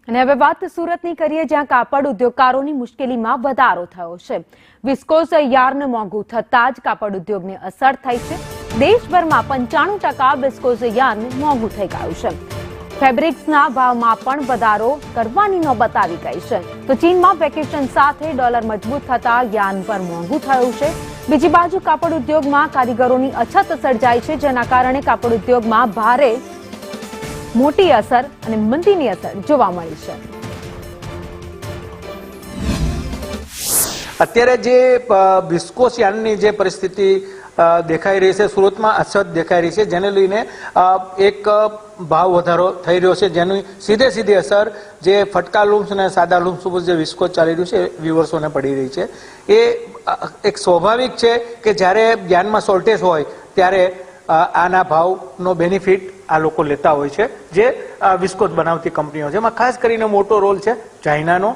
અને હવે વાત સુરતની કરીએ, જ્યાં કાપડ ઉદ્યોગકારોની મુશ્કેલીમાં વધારો થયો છે. વિસ્કોસ યાર્ન મોંઘું થતાં જ કાપડ ઉદ્યોગને અસર થઈ છે. દેશભરમાં 95% વિસ્કોસ યાર્ન મોંઘું થઈ ગયું છે. ફેબ્રિક્સના ભાવમાં પણ વધારો કરવાની નોબત આવી ગઈ છે. તો ચીનમાં વેકેશન સાથે ડોલર મજબૂત થતાં યાર્ન પર મોંઘું થયું છે. બીજી બાજુ કાપડ ઉદ્યોગમાં કારીગરોની અછત સર્જાઈ છે, જેના કારણે કાપડ ઉદ્યોગમાં ભારે મોટી અસર અને મંદીની અસર જોવા મળી છે. અત્યારે જે વિસ્કોસ યાર્નની જે પરિસ્થિતિ દેખાઈ રહી છે, સુરતમાં અછત દેખાઈ રહી છે, જેને લઈને એક ભાવ વધારો થઈ રહ્યો છે, જેની સીધી અસર જે ફટકા લૂમ્સ અને સાદા લૂમ્સ ઉપર જે વિસ્કોસ ચાલી રહ્યું છે વ્યુઅર્સોને પડી રહી છે. એ એક સ્વાભાવિક છે કે જ્યારે યાર્નમાં શોર્ટેજ હોય ત્યારે આના ભાવનો બેનિફિટ આ લોકો લેતા હોય છે, જે વિસ્કોસ બનાવતી કંપનીઓ છે. એમાં ખાસ કરીને મોટો રોલ છે ચાઇનાનો.